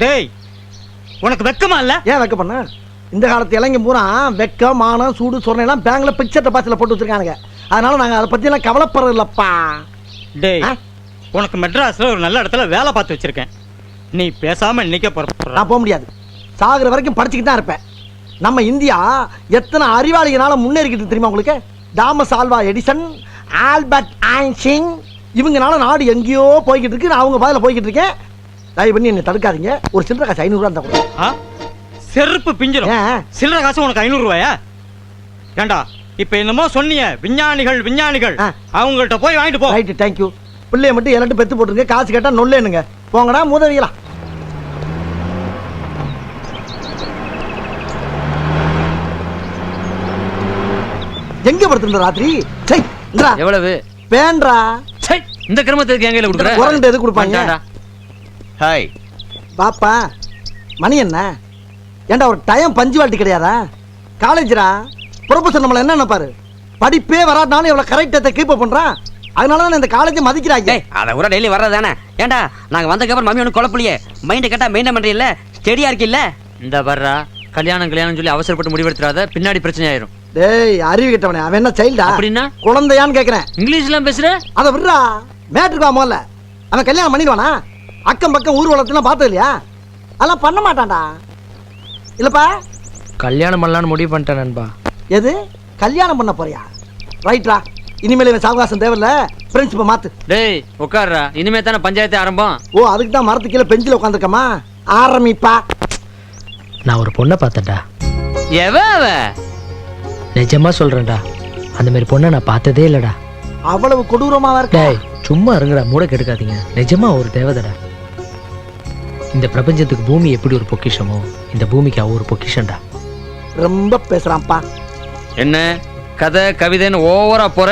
டேய் உனக்கு வெக்கமா இல்ல? ஏன் வெக்க பண்ண? இந்த காலத்து இளைஞ பூரா வெக்கம் மானம் சூடு சொன்னெல்லாம் பேங்க்ல பிக்சர் டெபாசிட்ல போட்டு வச்சிருக்கானுங்க. அதனால நாங்க அதை பத்தி எல்லாம் கவலைப்படுறது இல்லப்பா. டேய் உனக்கு மெட்ராஸ்ல ஒரு நல்ல இடத்துல வேலை பார்த்து வச்சிருக்கேன். நீ பேசாம இன்னைக்கே புறப்பட. நான் போக முடியாது. சாகுற வரைக்கும் படிச்சுக்கிட்டு தான் இருப்பேன். நம்ம இந்தியா எத்தனை அறிவாளிகளால முன்னேறிக்கிட்டு தெரியுமா உங்களுக்கு? Thomas Alva Edison, Albert Einstein இவங்கனால நாடு எங்கேயோ போய்கிட்டு இருக்கு. நான் அவங்க பாதையில போய்கிட்டு இருக்கேன். தயவு பண்ணி என்னை தடுக்காதீங்க. ஒரு சில்லறை காசு 500 ரூபா தான் கொடுங்க. செருப்பு பிஞ்சிரும். சில்லறை காசு உனக்கு 500 ரூபாயா? ஏண்டா இப்ப என்னமோ சொன்னீங்க விஞ்ஞானிகள் விஞ்ஞானிகள், அவங்கள்ட்ட போய் வாங்கிட்டு போ. Right, thank you. பிள்ளைய மட்டும் எல்லாரும் பெத்து போட்டுருங்க. காசு கேட்டா நொல்லேனுங்க. போங்கடா மூதவிகளா. எங்க படுத்துற ராத்திரி? சை இந்தா எவ்வளவு வேண்டா? சை இந்த கிரமத்துக்கு எங்கல குடுக்குற? குரங்கு எது கொடுப்பாங்க? ஹாய் பாப்பா மணி என்ன? ஏண்டா ஒரு டைம் பஞ்சுவாலிட்டி கிடையாதா? காலேஜ்ரா ப்ரொஃபசர் நம்மள என்ன நினைப்பாரு? படிப்பே வராதனால இவ்வளவு கரெக்டா கீப் அப் பண்றான். அதனால தான் இந்த காலேஜ் மதிக்கிறாங்க. அத கூட டெய்லி வர்றதானே. ஏண்டா நாங்க வந்ததுக்கு அப்புறம் மம்மி ஒன்னும் குழப்பலையே. மைண்ட் கேட்டா மெயின்டைன் பண்றீல்ல, ஸ்டெடியா இருக்கீல்ல. இந்த வர்றா கல்யாணம் சொல்லி அவசரப்பட்டு முடிவெடுத்துறாத, பின்னாடி பிரச்சனை ஆயிரும். டேய் அறிவு கிட்டவனே, அவன் என்ன சைல்டா? அப்படின்னா குழந்தையான்னு கேக்குறேன். இங்கிலீஷ்லாம் பேசுற? அத விடுறா, மேட்ருக்கு வா முதல்ல. அவன் கல்யாணம் பண்ணிடுவானா? அக்கம் பக்கம் ஊர்வலத்தெல்லாம் பார்த்தது இல்லையா? அதெல்லாம் பண்ண மாட்டான்டா. இல்லப்பா கல்யாணம் பண்ணலான்னு முடிவு பண்ணிட்டேன் நண்பா. எது கல்யாணம் பண்ண போறியா? ரைட்ரா, இனிமேல் இவன் சாவகாசம் தேவையில்ல. பிரின்சிப மாத்து. டேய் உட்கார்றா, இனிமே தானே பஞ்சாயத்து ஆரம்பம். ஓ அதுக்கு தான் மரத்து கீழே பெஞ்சில் உட்காந்துருக்கமா? ஆரம்பிப்பா. நான் ஒரு பொண்ணை பார்த்தேன்டா. எவ? நிஜமா சொல்றேன்டா, அந்த மாதிரி பொண்ணை நான் பார்த்ததே இல்லடா. அவ்வளவு கொடூரமாவா இருக்க? டேய் சும்மா இருங்கடா, மூட கெடுக்காதீங்க. நிஜமா ஒரு தேவதடா. இந்த பிரபஞ்சத்துக்கு பூமி எப்படி ஒரு பொக்கிஷமோ, இந்த பூமிக்கு அவ ஒரு பொக்கிஷன்டா. ரொம்ப பேசுறான்ப்பா. என்ன கதை கவிதைன்னு ஓவரா போற?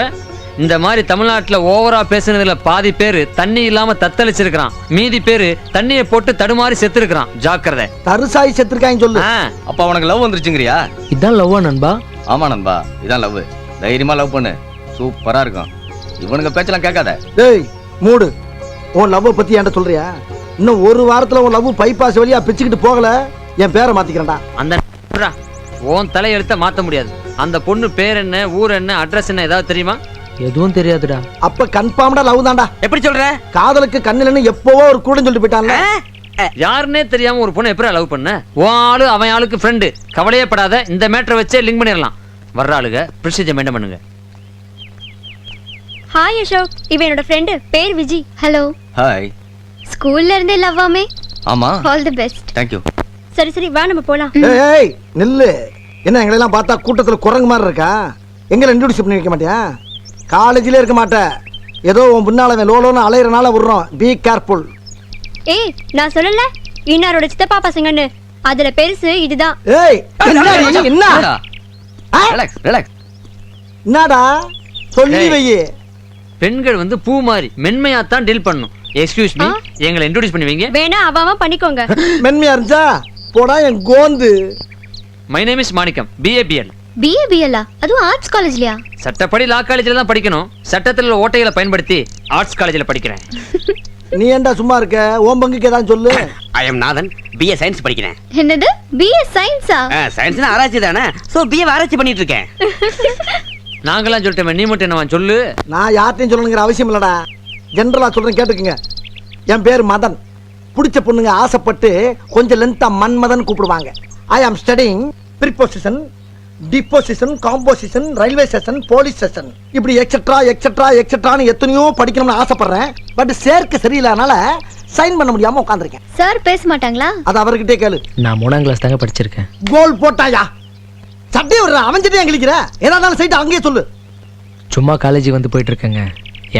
இந்த மாதிரி தமிழ்நாட்டுல ஓவரா பேசுனதுல பாதி பேரு தண்ணி இல்லாம தத்தளிச்சிருக்கான், மீதி பேரு தண்ணியை போட்டு தடுமாறி செத்து இருக்கான். ஜாக்கிரதை. தருசாய் செத்துருக்காங்க சொல்லு. அப்பா உனக்கு லவ் வந்துருச்சுங்கறியா? இதான் லவ்வா நண்பா? ஆமா நண்பா, இதான் லவ். தைரியமா லவ் பண்ணு, சூப்பரா இருக்கும். இவனுங்க பேச்செல்லாம் கேட்காத. டேய் மூடு. உன் லவ் பத்தி என்கிட்ட சொல்றியா? இன்னும் ஒரு வாரத்துல உன் லவ் பைபாஸ் வழியா பிச்சுக்கிட்டு போகல, என் பேரை மாத்திக்கிறேன்டா. அந்த உன் தலையெழுத்த மாத்த முடியாது. அந்த பொண்ணு பேர் என்ன, ஊர் என்ன, அட்ரஸ் என்ன ஏதாவது தெரியுமா? எதுவும் தெரியாதுடா. அப்ப கன்ஃபார்ம்டா லவ் தான்டா. எப்படி சொல்ற? காதலுக்கு கண்ணுலன்னு எப்பவோ ஒரு கூட சொல்லிட்டு போயிட்டான்ல. யாருன்னே தெரியாம ஒரு பொண்ணு எப்படி லவ் பண்ண? உன் ஆளு அவன் ஆளுக்கு ஃப்ரெண்டு. கவலையே படாத, இந்த மேட்டரை வச்சே லிங்க் பண்ணிடலாம். வர்ற ஆளுங்க ப்ரொசீஜர் மெயின்டைன் பண்ணுங்க. ஹாய் அசோக், இவன் என்னோட ஃப்ரெண்ட், பேர் விஜி. ஹலோ. ஹாய். ஸ்கூல்ல இருந்தே லவ்வாமே? ஆமா. All the best. Thank you. சரி சரி வா நம்ம போலாம். ஏய் நில்லு. என்ன எங்களை எல்லாம் பார்த்தா கூட்டத்துல குரங்கு மாதிரி இருக்கா? எங்களை இன்ட்ரோடியூஸ் பண்ணி வைக்க மாட்டியா? காலேஜ்ல இருக்க மாட்டே, ஏதோ உன் பின்னால லோலோன்னு அலையறனால விடுறோம். Be careful. ஏய் நான் சொல்லல இன்னாரோட சித்தப்பா பசங்கன்னு, அதுல பெருசு இதுதான். ஏய் என்ன ரிலாக்ஸ் ரிலாக்ஸ். என்னடா சொல்லி வை. பெண்கள் வந்து பூ மாதிரி மென்மையா தான் டீல் பண்ணணும். எக்ஸ்கியூஸ் மீ, எங்களை இன்ட்ரோடியூஸ் பண்ணுவீங்க? வேணா அவன் பண்ணிக்கோங்க. மென்மையா இருந்துச்சா போடா என் கோந்து. My name is Manikkam, BABL. BABL? அதுவும் ஆர்ட்ஸ் காலேஜ்லயா? சட்டப்படி லா காலேஜ்ல தான் படிக்கணும். சட்டத்துல ஓட்டைகளை பயன்படுத்தி ஆர்ட்ஸ் காலேஜ்ல படிக்கிறேன். நீ ஏன்டா சும்மா இருக்க? ஓம் பங்குக்கு ஏதாவது சொல்லு. I am Nathan, BA science படிக்கிறேன். என்னது BA சயின்ஸா? சயின்ஸ்னா ஆராய்ச்சி தானே, சோ BA ஆராய்ச்சி பண்ணிட்டு இருக்கேன். நாங்களாம் சொல்லிட்டோம், நீ மட்டும் என்ன சொல்லு. நான் யார்ட்டையும் சொல்லணுங்கிற அவசியம் இல்லடா, ஜென்ரலா சொல்றேன் கேட்டுக்குங்க. என் பேர் மதன். பிடிச்ச பொண்ணுங்க ஆசைப்பட்டு கொஞ்சம் லென்த்தா மன்மதன் கூப்பிடுவாங்க. I am studying preposition, deposition, composition, railway station, police station, இப்படி எக்ஸெட்ரா எக்ஸெட்ரா எக்ஸெட்ரான்னு எத்தனையோ படிக்கணும்னு ஆசைப்படுறேன். பட் சேர்க்க சரியில்லாதனால சைன் பண்ண முடியாம உட்கார்ந்திருக்கேன். சார் பேச மாட்டாங்களா? அது அவர்கிட்டே கேளு. நான் 3ஆம் கிளாஸ் தாங்க படிச்சிருக்கேன். கோல் போட்டாயா? சட்டை விடுற அவன் சட்டையை கிழிக்கிற. ஏதாவது சைட்டு அங்கேயே சொல்லு. சும்மா காலேஜுக்கு வந்து போயிட்டு இருக்கேங்க.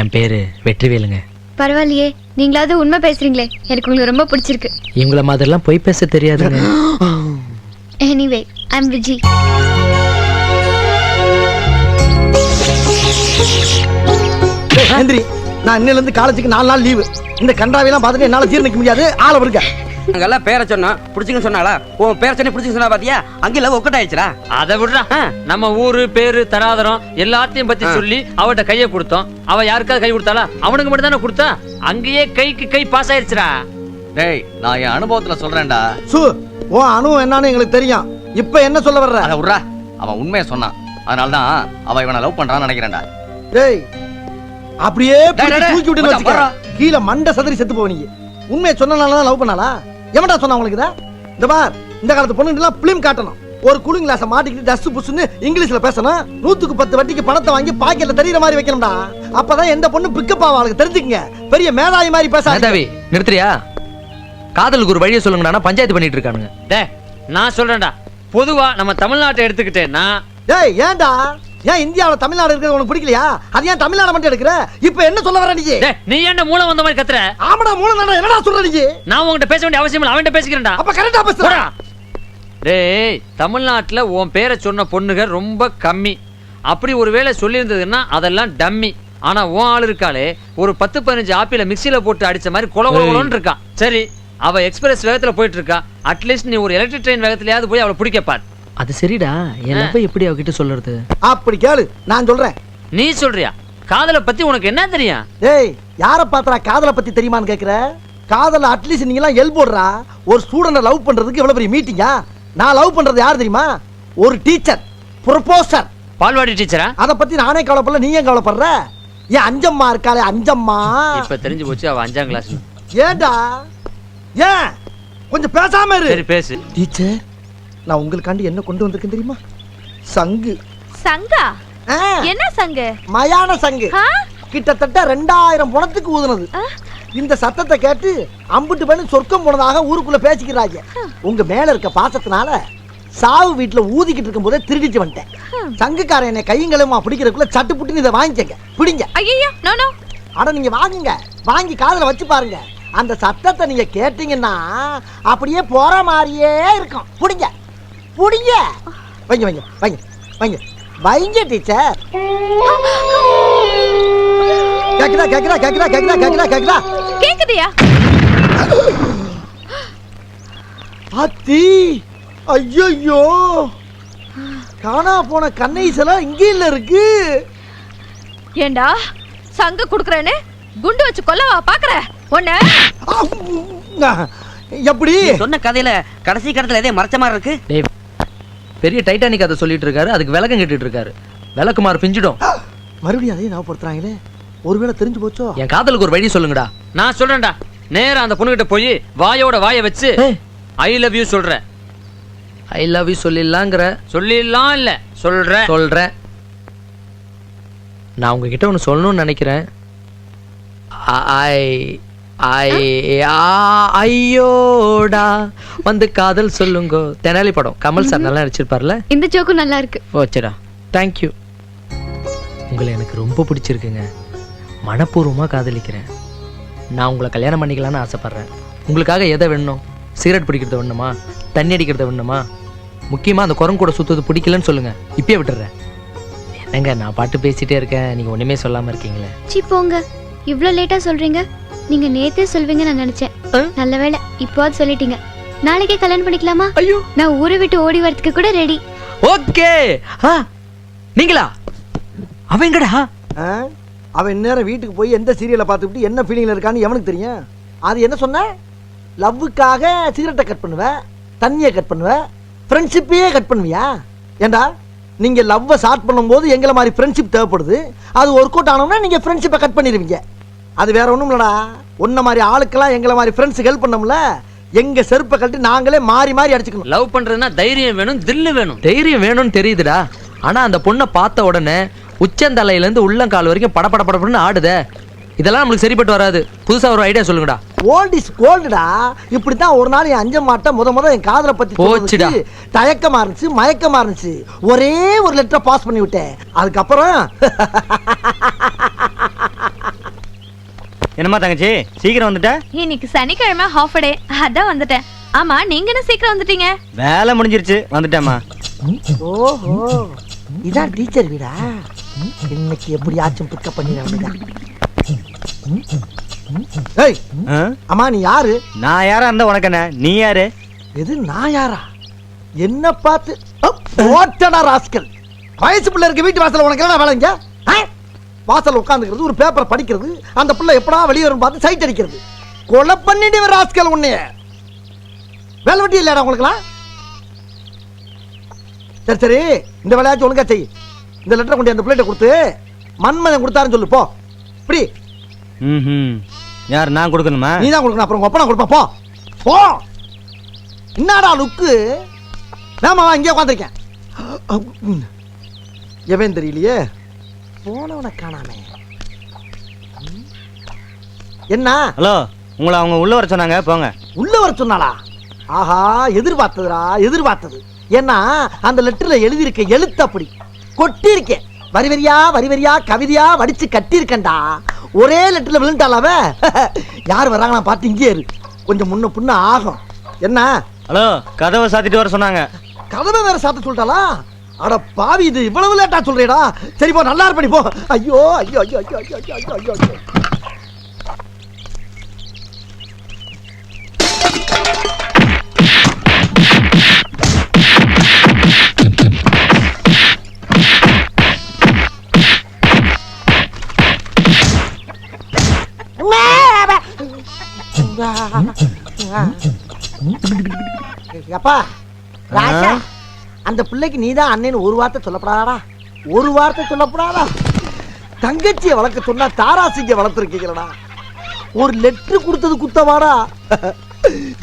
என் பேரு வெற்றிவேலுங்க. பரவாயில்லையே, நீங்களாவது உண்மை பேசுறீங்களே, எனக்கு உங்களுக்கு ரொம்ப பிடிச்சிருக்கு. இவங்கள மாதிரிலாம் பொய் பேச தெரியாதுங்க. எனிவே ஐ அம் விஜி. நன்றி. நான் இன்னில இருந்து காலேஜுக்கு 4 நாள் லீவு. இந்த கண்டாவையெல்லாம் பார்த்துட்டு என்னால ஜீரணிக்க முடியாது. ஆள வருங்க. அங்கெல்லாம் பேரை சொன்னா பிடிச்சிங்கன்னு சொன்னாளா? உன் பேரை சொன்னி பிடிச்சிங்க சொன்னா பாத்தியா? அங்கே லவ் ஒக்கட் ஆயிடுச்சுடா. அதை விடுறா, நம்ம ஊரு பேரு தராதரம் எல்லாத்தையும் பத்தி சொல்லி அவட்ட கையை கொடுத்தோம். அவ யாருக்காவது கை கொடுத்தாளா? அவனுக்கு மட்டும் தானே கொடுத்தா. அங்கேயே கைக்கு கை பாஸ் ஆயிடுச்சுடா. டேய் நான் என் அனுபவத்துல சொல்றேன்டா. சு உன் அனுபவம் என்னன்னு எங்களுக்கு தெரியும். இப்ப என்ன சொல்ல வர்ற? அத விட்றா, அவன் உண்மையை சொன்னான். அதனாலதான் அவ இவனை லவ் பண்றான்னு நினைக்கிறேன்டா. டேய் அப்படியே டேய், டேய், தூக்கி விட்டுன்னு மச்சான், வச்சுக்க. போடா. கீழே மண்டை சதறி செத்து போவீங்க. உண்மையை சொன்னனாலதான் லவ் பண்ணாளா? எவன்டா சொன்னா உங்களுக்கு இத? இந்த பார், இந்த காலத்து பொண்ணுங்கலாம் பிலிம் காட்டணும். ஒரு கூலிங் கிளாஸை மாட்டிக்கிட்டு டஸ்ட் புஷ்னு இங்கிலீஷ்ல பேசணும். 100க்கு 10 வட்டிக்கு பணத்தை வாங்கி பாக்கெட்ல தெரியுற மாதிரி வைக்கணும்டா. அப்பதான் எந்த பொண்ணு பிக்கப் ஆவாளுக்கு தெரிஞ்சுக்கங்க. பெரிய மேதாவி மாதிரி பேசாதீங்க. மேதாவி நிறுத்துறியா? காதலுக்கு ஒரு வழியை சொல்லுங்கடா, பஞ்சாயத்து பண்ணிட்டு இருக்கானுங்க. டேய் நான் சொல்றேன்டா, பொதுவா நம்ம தமிழ்நாட்டை எடுத்துக்கிட்டேன்னா டேய் ஏன்டா? ஏன் இந்தியாவுல தமிழ்நாடு இருக்கிறது உனக்கு பிடிக்கலையா? அது ஏன் தமிழ்நாடு மட்டும் எடுக்கிற? இப்ப என்ன சொல்ல வர நீ? டேய் நீ ஏன்டா மூளை வந்த மாதிரி கத்துற? ஆமாடா மூலம் தானே. என்னடா சொல்ற நீ? நான் உன்கிட்ட பேச வேண்டிய அவசியம் இல்லை, அவன்கிட்ட பேசிக்கிறேன்டா. அப்ப கரெக்டா பேசுற. டேய் தமிழ்நாட்டுல உன் பேரை சொன்ன பொண்ணுங்க ரொம்ப கம்மி. அப்படி ஒருவேளை சொல்லியிருந்ததுன்னா அதெல்லாம் டம்மி. ஆனா உன் ஆள் இருக்காளே, ஒரு 10-15 ஆப்பிள மிக்சியில போட்டு அடிச்ச மாதிரி கொலகொலன்னு இருக்கான். சரி, அவ எக்ஸ்பிரஸ் வேகத்துல போயிட்டு இருக்கா. அட்லீஸ்ட் நீ ஒரு எலக்ட்ரிக் ட்ரெயின் வேகத்திலயாவது போய் அவளை பிடிக்க பார். அது சரிடா, என் லவ் எப்படி அவகிட்ட சொல்றது? அப்படி கேளு, நான் சொல்றேன். நீ சொல்றியா? காதலை பத்தி உனக்கு என்ன தெரியும்? டேய் யார பாத்தறா காதலை பத்தி தெரியுமான்னு கேக்குற? காதல அட்லீஸ்ட் நீங்க எல்லாம் எல்போடுறா. ஒரு ஸ்டூடண்ட லவ் பண்றதுக்கு எவ்வளவு பெரிய மீட்டிங்கா? நான் லவ் பண்றது யார் தெரியுமா? ஒரு டீச்சர், ப்ரொபோசர். பால்வாடி டீச்சரா? அத பத்தி நானே கவலைப்படல, நீ ஏன் கவலைப்படுற? ஏன் அஞ்சம்மா இருக்காளே அஞ்சம்மா. இப்ப தெரிஞ்சு போச்சு அவ 5ஆம் கிளாஸ். ஏண்டா? ஏன் கொஞ்சம் பேசாம இரு. சரி பேசு. டீச்சர், நான் உங்களுக்காண்டி என்ன கொண்டு வந்திருக்கேன் தெரியுமா? சங்கு. சங்கா? ஆ, என்ன சங்கு? மயான சங்கு. ஆ? கிட்டத்தட்ட 2000 பணத்துக்கு ஊதுனது. இந்த சத்தத்தை கேட்டு அம்புட்டு பண்ணி சொர்க்கம் போனதாக ஊருக்குள்ள பேசிக்கிறாங்க. உங்க மேல இருக்க பாசத்தினால சாவு வீட்டுல ஊதிக்கிட்டு இருக்கும் போதே திருடிட்டு வந்துட்டேன். சங்குக்காரன் என்னை கையங்களுமா பிடிக்கிறதுக்குள்ள சட்டு புட்டுன்னு இதை வாங்கிக்கங்க, பிடிங்க. ஐயோ நோ நோ. அட நீங்க வாங்குங்க, வாங்கி காதுல வச்சு பாருங்க. அந்த சத்தத்தை நீங்க கேட்டீங்கன்னா அப்படியே போற மாதிரியே இருக்கும். பிடிங்க பிடிங்க. வைங்க வைங்க வைங்க வைங்க வைங்க டீச்சர். கேக்குதா கேக்குதா கேக்குதா கேக்குதா கேக்குதா கேக்குதா? கேக்குதியா? அத்தி, ஐயோ காணா போன கண்ணை இங்கே இல்ல இருக்கு. ஏண்டா சங்கு குடுக்குறேன்னு குண்டு வச்சு கொல்லவா பாக்குற? ஒண்ணு எப்படி சொன்ன கதையில கடைசி கடத்துல எதே மறைச்ச மாதிரி இருக்கு. டேய் பெரிய டைட்டானிக் கதை சொல்லிட்டு இருக்காரு, அதுக்கு விளக்கம் கேட்டுட்டு இருக்காரு. விளக்குமாறு பிஞ்சிடும். மறுபடியும் அதையும் ஞாபகப்படுத்துறாங்களே, ஒருவேளை தெரிஞ்சு போச்சோ? என் காதலுக்கு ஒரு வழி சொல்லுங்கடா. நான் சொல்றேன்டா, நேரா அந்த பொண்ணுகிட்ட போய் வாயோட வாயை வச்சு ஐ லவ் யூ சொல்ற. ஐ லவ் யூ சொல்லிடலாங்கிற? சொல்லிடலாம் இல்ல சொல்றேன். நான் உங்ககிட்ட ஒன்று சொல்லணும்னு நினைக்கிறேன். ஐயோடா வந்து காதல் சொல்லுங்க. தெனாலி படம், கமல் சார் நல்லா நடிச்சிருப்பார்ல. இந்த ஜோக்கும் நல்லா இருக்கு. ஓச்சடா, தேங்க்யூ. உங்களை எனக்கு ரொம்ப பிடிச்சிருக்குங்க. மனப்பூர்வமாக காதலிக்கிறேன். நான் உங்களை கல்யாணம் பண்ணிக்கலான்னு ஆசைப்பட்றேன். உங்களுக்காக எதை வேணும்? சிகரெட் பிடிக்கிறத வேணுமா? தண்ணி அடிக்கிறத வேணுமா? முக்கியமாக அந்த குரங்கு கூட சுற்றுறது பிடிக்கலன்னு சொல்லுங்கள், இப்பயே விட்டுறேன். என்னங்க நான் பாட்டு பேசிகிட்டே இருக்கேன், நீங்கள் ஒன்றுமே சொல்லாமல் இருக்கீங்களே. சி போங்க, இவ்ளோ லேட்டா சொல்றீங்க. நீங்க நேத்தே சொல்வீங்க நான் நினைச்சேன். நல்ல வேளை இப்போது சொல்லிட்டீங்க. நாளைக்கே கல்யாணம் பண்ணிக்கலாமா? ஐயோ, நான் ஊரை விட்டு ஓடி வரதுக்கு கூட ரெடி. ஓகே. நீங்களா? அவங்கடா அவன் நேரம் வீட்டுக்கு போய் எந்த சீரியலை பார்த்துக்கிட்டு என்ன ஃபீலிங்ல இருக்கான்னு எவனுக்கு தெரியும்? அது என்ன சொன்ன? லவ்வுக்காக சிகரெட்டை கட் பண்ணுவேன், தண்ணியை கட் பண்ணுவேன், ஃப்ரெண்ட்ஷிப்பையே கட் பண்ணுவியா? ஏண்டா நீங்க லவ்வை ஸ்டார்ட் பண்ணும்போது எங்களை மாதிரி ஃப்ரெண்ட்ஷிப் தேவைப்படுது. அது ஒர்க் அவுட் ஆனோம்னா நீங்க ஃப்ரெண்ட்ஷிப்பை கட் பண்ணிடுவீங்க. அது வேற ஒன்றும் இல்லடா. உன்ன மாதிரி ஆளுக்கெல்லாம் எங்களை மாதிரி ஃப்ரெண்ட்ஸ் ஹெல்ப் பண்ணோம்ல, எங்க செருப்பை கழட்டி நாங்களே மாறி மாறி அடிச்சுக்கணும். லவ் பண்றதுன்னா தைரியம் வேணும், தில்லு வேணும். தைரியம் வேணும்னு தெரியுதுடா. ஆனா அந்த பொண்ணை பார்த்த உடனே உச்சந்தலையிலேருந்து உள்ளங்கால் வரைக்கும் படபட படப்படன்னு ஆடுதே. இதெல்லாம் நம்மளுக்கு சரிப்பட்டு வராது. புதுசா ஒரு ஐடியா சொல்லுங்கடா. ஓல்ட் இஸ் கோல்டுடா. இப்படித்தான் ஒரு நாள் என் அஞ்சம்மாட்ட முத என் காதலை பத்தி போச்சுடா. தயக்கமா இருந்துச்சு, மயக்கமா இருந்துச்சு. ஒரே ஒரு லெட்டரை பாஸ் பண்ணி விட்டேன். அதுக்கப்புறம் என்னம்மா தங்கச்சி சீக்கிரம் வந்துட்ட? இன்னைக்கு சனிக்கிழமை ஹாஃப் டே, அதான் வந்துட்டேன். ஆமா நீங்க என்ன சீக்கிரம் வந்துட்டீங்க? வேலை முடிஞ்சிருச்சு, வந்துட்டேம்மா. ஓஹோ, இதான் டீச்சர் வீடா? இன்னைக்கு எப்படியாச்சும் பிக்கப் பண்ணிடுறேன். ஏய் அம்மா, நீ யாரு? நான் யாரா இருந்தா உனக்கு என்ன? நீ யாரு? எது நான் யாரா? என்ன பார்த்து ஓட்டடா ராஸ்கல். வயசு பிள்ளை இருக்க வீட்டு வாசல்ல உனக்கு என்ன வேலைங்க? வாசல்ல உட்காந்துக்கிறது, ஒரு பேப்பரை படிக்கிறது, அந்த பிள்ளை எப்படா வெளியே வரும் பார்த்து சைட் அடிக்கிறது. கொலை பண்ணிட்டு வர ராஸ்கல் உன்னைய. வேலை வெட்டி இல்லையாடா உங்களுக்குலாம்? சரி சரி, இந்த வேலையாச்சும் ஒழுங்கா செய். இந்த லெட்டரை கொண்டு அந்த பிள்ளைகிட்ட கொடுத்து மன்மதன் கொடுத்தாருன்னு சொல்லு. போ இப்படி. யார் நான் கொடுக்கணுமா? நீ தான் கொடுக்கணும், அப்புறம் உங்க அப்பா கொடுப்பா. போ போ. என்னடா லுக்கு? நாம இங்கே உட்காந்துருக்கேன். எவன் தெரியலையே, போனவனை காணாமே. என்ன? ஹலோ, உங்களை அவங்க உள்ள வர சொன்னாங்க, போங்க. உள்ள வர சொன்னாளா? ஆஹா, எதிர்பார்த்ததுடா, எதிர்பார்த்தது. ஏன்னா அந்த லெட்டர்ல எழுதியிருக்க எழுத்து அப்படி கொட்டி இருக்கேன். வரி வரியா வரி வரியா கவிதையா வடிச்சு கட்டி இருக்கேன்டா. ஒரே லெட்டர்ல விழுந்துட்டாளாவ. யார் வர்றாங்களா பார்த்து இங்கே இரு, கொஞ்சம் முன்ன பின்ன ஆகும். என்ன? ஹலோ, கதவை சாத்திட்டு வர சொன்னாங்க. கதவை வேற சாத்த சொல்லிட்டாளா? அட பாவி, இது இவ்வளவு லேட்டா சொல்றேடா. சரி போ, நல்லா இருப்படி போ. ஐயோ ஐயோ ஐயோ ஐயோ ஐயோ ஐயோ ஐயோ ஐயோ. அப்பா ராஜா, அந்த பிள்ளைக்கு நீதான் அண்ணன் ஒரு வார்த்தை சொல்லப்படாதா? ஒரு வார்த்தை சொல்லப்படாதா? தங்கச்சியை வளர்க்க சொன்னா தாராசிங்க வளர்த்துருக்கீங்களா? ஒரு லெட்டர் கொடுத்தது குத்தவாடா?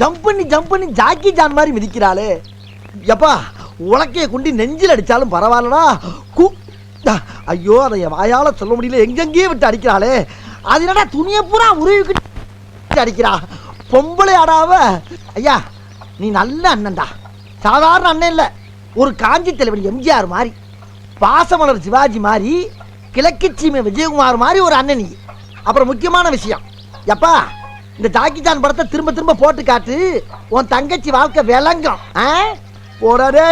ஜம்ப் பண்ணி ஜாக்கி ஜான் மாதிரி மிதிக்கிறாளே. எப்பா, உலக்கைய கொண்டு நெஞ்சில் அடிச்சாலும் பரவாயில்லடா. ஐயோ, அதை வாயால சொல்ல முடியல, எங்கெங்கேயே விட்டு அடிக்கிறாளே. அது என்னடா துணியை பூரா உருவிக்கிட்டு அடிக்கிறா? பொம்பளை ஆடாவ. ஐயா, நீ நல்ல அண்ணன்டா. சாதாரண அண்ணன் இல்ல, ஒரு காஞ்சி தலைவர் எம்ஜிஆர் மாதிரி, பாசமலர் சிவாஜி மாதிரி, கிழக்கு சீமை விஜயகுமார் மாதிரி ஒரு அண்ணன் நீ. அப்புறம் முக்கியமான விஷயம், எப்பா, இந்த ஜாக்கி ஜான் படத்தை திரும்ப திரும்ப போட்டு காட்டு, உன் தங்கச்சி வாழ்க்கை விளங்கும். போடாடே,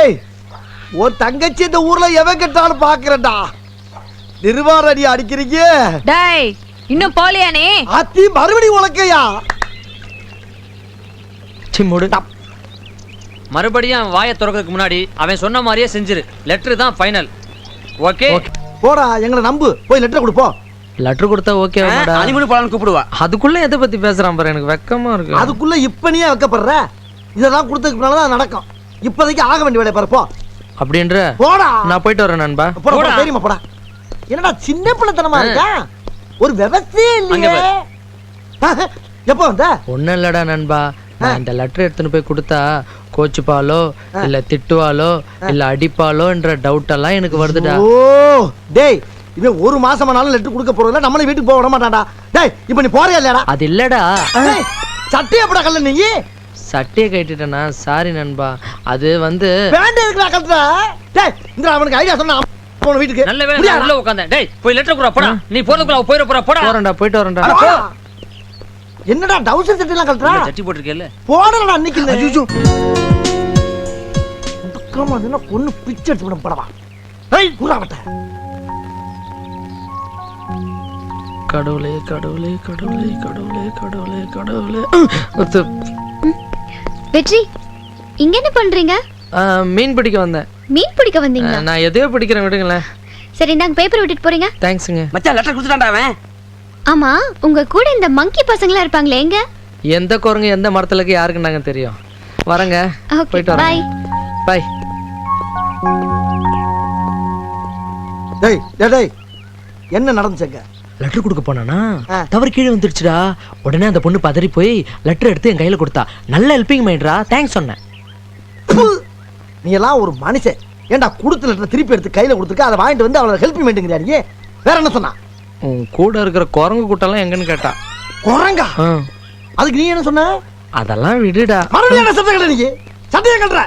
உன் தங்கச்சி இந்த ஊர்ல எவன் கட்டாலும் பாக்குறேன்டா. நிர்வாணி அடிக்கிறீங்க. டேய், இன்னும் போலியானே? அத்தி மறுபடியும் உலக்கையா? சிம்முடு. மறுபடியும் அவன் வாயை திறக்கிறதுக்கு முன்னாடி அவன் சொன்ன மாதிரியே செஞ்சிரு. லெட்டர் தான் ஃபைனல். ஓகே? போடா, எங்களை நம்பு. போய் லெட்டர் கொடுப்போம். லெட்டர் கொடுத்தா ஓகே. அனிமனு போலான்னு கூப்பிடுவா. அதுக்குள்ள எதை பத்தி பேசுறான் பாரு, எனக்கு வெக்கமா இருக்கு. அதுக்குள்ள இப்ப நீ வைக்கப்படுற? இதெல்லாம் கொடுத்ததுக்கு மேலதான் நடக்கும். இப்போதைக்கு ஆக வேண்டிய வேலையை பாரு. போ. அப்படின்ற? போடா, நான் போயிட்டு வரேன் நண்பா. போடா, தெரியுமா? போடா. என்னடா சின்ன பிள்ளைத்தனமா இருக்கா? ஒரு விவசாயம் இல்லையே. எப்போ வந்த? ஒண்ணும் இல்லடா நண்பா, நான் இந்த லெட்டர் எடுத்துன்னு போய் கொடுத்தா கோச்சுப்பாலோ இல்ல திட்டுவாலோ இல்ல அடிப்பாலோன்ற டவுட் எல்லாம் எனக்கு வருதுடா. ஓ டேய், இவன் ஒரு மாசமானாலும் லெட்டர் கொடுக்க போறதில்ல, நம்மள வீட்டுக்கு போக விட மாட்டான்டா. டேய், இப்போ நீ போறியா இல்லடா? அது இல்லடா. சட்டையை போட கல்ல நீ. சட்டையை கட்டிட்டேனா? சாரி நண்பா, அது வந்து வேண்டே இருக்குடா கல்ற. டேய், இந்த அவனுக்கு ஐடியா சொன்னா போன வீட்டுக்கு. நல்ல வேளை நான் உள்ள உட்கார்ந்தேன். டேய், போய் லெட்டர் குடுறா போடா. நீ போறதுக்குள்ள போயிர போறா போடா. போறேன்டா, போயிட்டு வரேன்டா. என்னடா டவுசர் சட்டை எல்லாம் கல்றா? சட்டி போட்டுருக்கேல்ல, போடலடா அன்னைக்கு. ஐயோ, கமா என்ன பொண்ணு பிச்சை எடுத்து விட படவா? ஏய் குறாவட்ட. கடவுளே கடவுளே கடவுளே கடவுளே கடவுளே கடவுளே. வெற்றி, இங்க என்ன பண்றீங்க? மீன் பிடிக்க வந்தேன். மீன் பிடிக்க வந்தீங்களா? நான் எதையோ பிடிக்கிறேன், விடுங்களேன். சரி, நாங்க பேப்பர் விட்டுட்டு போறீங்க. தேங்க்ஸுங்க. மச்சான் லெட்டர் கொடுத்துட்டான்டா அவன். ஆமா, உங்க கூட இந்த மங்கி பசங்களா இருப்பாங்களே, எங்க? எந்த குரங்கு எந்த மரத்துல இருக்கு யாருக்கு நாங்க தெரியும். வரங்க, போயிட்டு வரேன். Bye bye. டேய் டேய் டேய், என்ன நடந்துச்சுங்க? லெட்டர் கொடுக்க போனானா தவறு கீழே வந்துருச்சுடா. உடனே அந்த பொண்ணு பதறி போய் லெட்டர் எடுத்து என் கையில கொடுத்தா. நல்ல ஹெல்பிங் மைண்ட்ரா, தேங்க்ஸ் சொன்னேன். நீ எல்லாம் ஒரு மனுஷன். ஏன்டா கொடுத்த லெட்டர் திருப்பி எடுத்து கையில கொடுத்துருக்க, அதை வாங்கிட்டு வந்து அவளை ஹெல்பிங் மைண்ட்ங்கறியா நீ? வேற என்ன சொன்னா? உன் கூட இருக்கிற குரங்கு கூட்டம்லாம் எங்கன்னு கேட்டா. குரங்கா? அதுக்கு நீ என்ன சொன்ன? அதெல்லாம் விடுடா. மறுபடியும் என்ன சட்டை கட்ட? நீ சட்டையை கட்டுற?